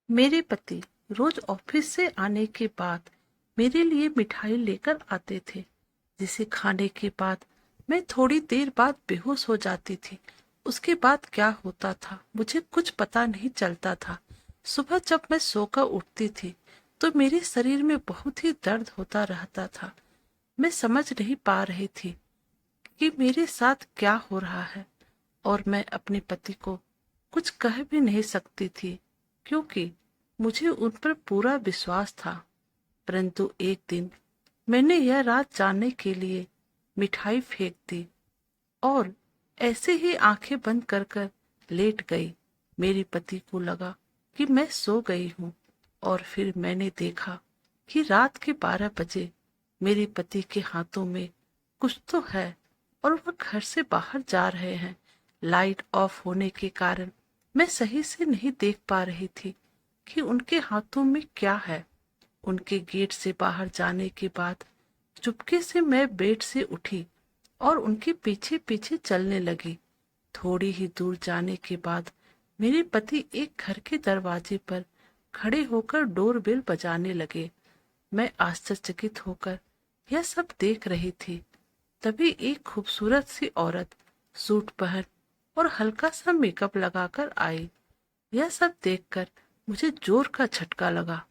मेरे पति रोज ऑफिस से आने के बाद मेरे लिए मिठाई लेकर आते थे, जिसे खाने के बाद मैं थोड़ी देर बाद बेहोश हो जाती थी। उसके बाद क्या होता था मुझे कुछ पता नहीं चलता था। सुबह जब मैं सोकर उठती थी तो मेरे शरीर में बहुत ही दर्द होता रहता था। मैं समझ नहीं पा रही थी कि मेरे साथ क्या हो रहा है, और मैं अपने पति को कुछ कह भी नहीं सकती थी, क्योंकि मुझे उन पर पूरा विश्वास था। परंतु एक दिन मैंने यह रात जानने के लिए मिठाई फेंक दी और ऐसे ही आंखें बंद कर कर लेट गई। मेरे पति को लगा कि मैं सो गई हूँ, और फिर मैंने देखा कि रात के 12 बजे मेरे पति के हाथों में कुछ तो है और वह घर से बाहर जा रहे हैं। लाइट ऑफ होने के कारण मैं सही से नहीं देख पा रही थी कि उनके हाथों में क्या है। उनके गेट से बाहर जाने के बाद चुपके से मैं बेड से उठी और उनके पीछे पीछे चलने लगी। थोड़ी ही दूर जाने के बाद मेरे पति एक घर के दरवाजे पर खड़े होकर डोरबेल बजाने लगे। मैं आश्चर्यचकित होकर यह सब देख रही थी। तभी एक खूबसूरत सी औरत सूट पहन और हल्का सा मेकअप लगाकर आई। यह सब देखकर मुझे जोर का झटका लगा।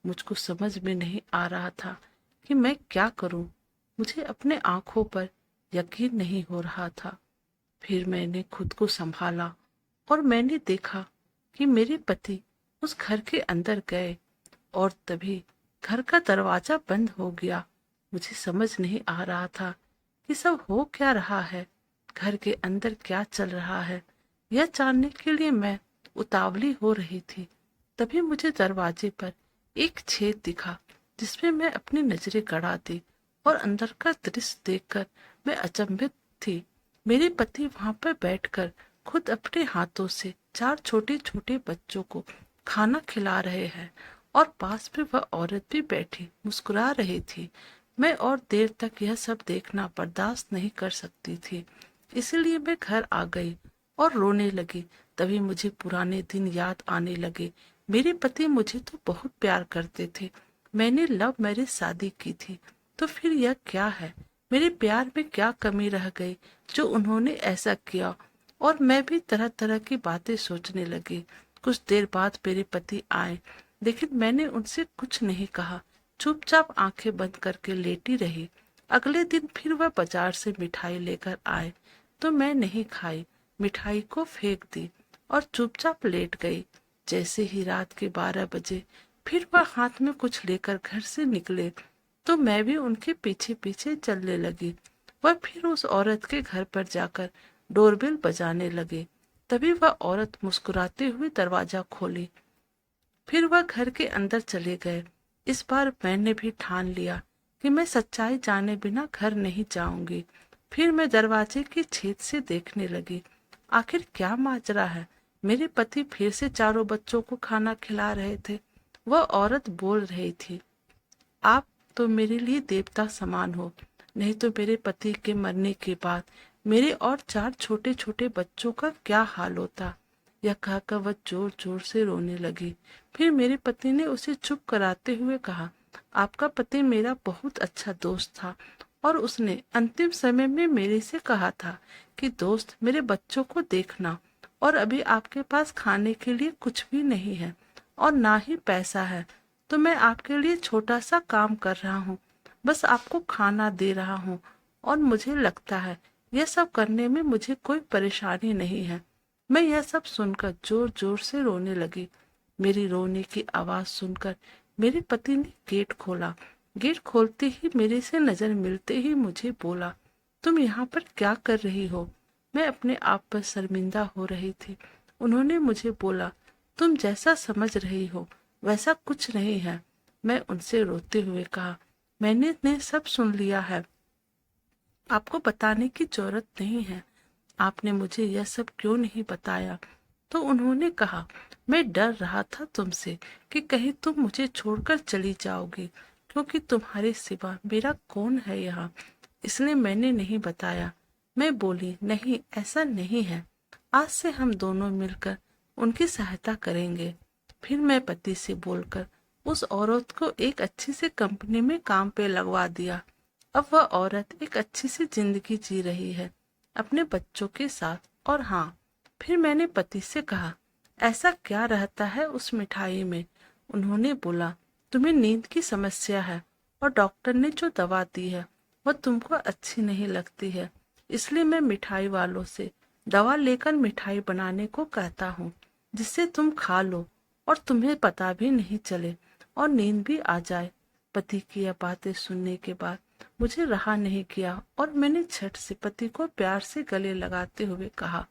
मुझको समझ में नहीं आ रहा था कि मैं क्या करूं। मुझे अपने आंखों पर यकीन नहीं हो रहा था। फिर मैंने खुद को संभाला और मैंने देखा कि मेरे पति उस घर के अंदर गए, और तभी घर का दरवाजा बंद हो गया। मुझे समझ नहीं आ रहा था कि सब हो क्या रहा है, घर के अंदर क्या चल रहा है। यह जानने के लिए मैं उतावली हो रही थी। तभी मुझे दरवाजे पर एक छेद दिखा, जिसमें मैं अपनी नजरें गड़ा दी, और अंदर का दृश्य देखकर मैं अचंभित थी। मेरे पति वहां पर बैठकर खुद अपने हाथों से 4 छोटे छोटे बच्चों को खाना खिला रहे हैं, और पास में वह औरत भी बैठी मुस्कुरा रही थी। मैं और देर तक यह सब देखना बर्दाश्त नहीं कर सकती थी, इसलिए मैं घर आ गई और रोने लगी। तभी मुझे पुराने दिन याद आने लगे। मेरे पति मुझे तो बहुत प्यार करते थे। मैंने लव मैरिज शादी की थी, तो फिर यह क्या है? मेरे प्यार में क्या कमी रह गई जो उन्होंने ऐसा किया? और मैं भी तरह तरह की बातें सोचने लगी। कुछ देर बाद मेरे पति आए, लेकिन मैंने उनसे कुछ नहीं कहा। चुपचाप आंखें बंद करके लेटी रही। अगले दिन फिर वह बाजार से मिठाई लेकर आए, तो मैं नहीं खाई। मिठाई को फेंक दी और चुपचाप लेट गई। जैसे ही रात के 12 बजे फिर वह हाथ में कुछ लेकर घर से निकले, तो मैं भी उनके पीछे पीछे चलने लगी। वह फिर उस औरत के घर पर जाकर डोरबेल बजाने लगे। तभी वह औरत मुस्कुराते हुए दरवाजा खोली। फिर वह घर के अंदर चले गए। इस बार मैंने भी ठान लिया कि मैं सच्चाई जाने बिना घर नहीं जाऊंगी। फिर मैं दरवाजे के छेद से देखने लगी। आखिर क्या माजरा है? मेरे पति फिर से चारों बच्चों को खाना खिला रहे थे। वह औरत बोल रही थी, आप तो मेरे लिए देवता समान हो, नहीं तो मेरे पति के मरने के बाद मेरे और 4 छोटे छोटे बच्चों का क्या हाल होता। यह कहकर वह जोर जोर से रोने लगी। फिर मेरे पति ने उसे चुप कराते हुए कहा, आपका पति मेरा बहुत अच्छा दोस्त था, और उसने अंतिम समय में मेरे से कहा था कि दोस्त मेरे बच्चों को देखना, और अभी आपके पास खाने के लिए कुछ भी नहीं है और ना ही पैसा है, तो मैं आपके लिए छोटा सा काम कर रहा हूँ, बस आपको खाना दे रहा हूँ, और मुझे लगता है यह सब करने में मुझे कोई परेशानी नहीं है। मैं यह सब सुनकर जोर जोर से रोने लगी। मेरी रोने की आवाज सुनकर मेरे पति ने गेट खोला। गेट खोलते ही मेरे से नजर मिलते ही मुझे बोला, तुम यहाँ पर क्या कर रही हो? मैं अपने आप पर शर्मिंदा हो रही थी। उन्होंने मुझे बोला, तुम जैसा समझ रही हो वैसा कुछ नहीं है। मैं उनसे रोते हुए कहा, मैंने ने सब सुन लिया है, आपको बताने की जरूरत नहीं है। आपने मुझे यह सब क्यों नहीं बताया? तो उन्होंने कहा, मैं डर रहा था तुमसे कि कहीं तुम मुझे छोड़कर चली जाओगी, क्योंकि तुम्हारे सिवा मेरा कौन है यहाँ, इसलिए मैंने नहीं बताया। मैं बोली, नहीं ऐसा नहीं है, आज से हम दोनों मिलकर उनकी सहायता करेंगे। फिर मैं पति से बोलकर उस औरत को एक अच्छी सी कंपनी में काम पे लगवा दिया। अब वह औरत एक अच्छी सी जिंदगी जी रही है अपने बच्चों के साथ। और हाँ, फिर मैंने पति से कहा, ऐसा क्या रहता है उस मिठाई में? उन्होंने बोला, तुम्हें नींद की समस्या है और डॉक्टर ने जो दवा दी है वह तुमको अच्छी नहीं लगती है, इसलिए मैं मिठाई वालों से दवा लेकर मिठाई बनाने को कहता हूँ, जिससे तुम खा लो और तुम्हें पता भी नहीं चले और नींद भी आ जाए। पति की यह बातें सुनने के बाद मुझे रहा नहीं गया और मैंने झट से पति को प्यार से गले लगाते हुए कहा,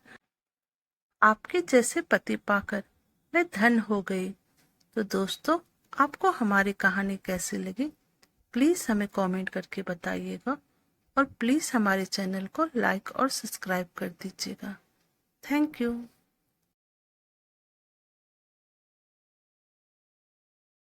आपके जैसे पति पाकर मैं धन्य हो गई। तो दोस्तों, आपको हमारी कहानी कैसी लगी? प्लीज़ हमें कमेंट करके बताइएगा और प्लीज़ हमारे चैनल को लाइक और सब्सक्राइब कर दीजिएगा। Thank you.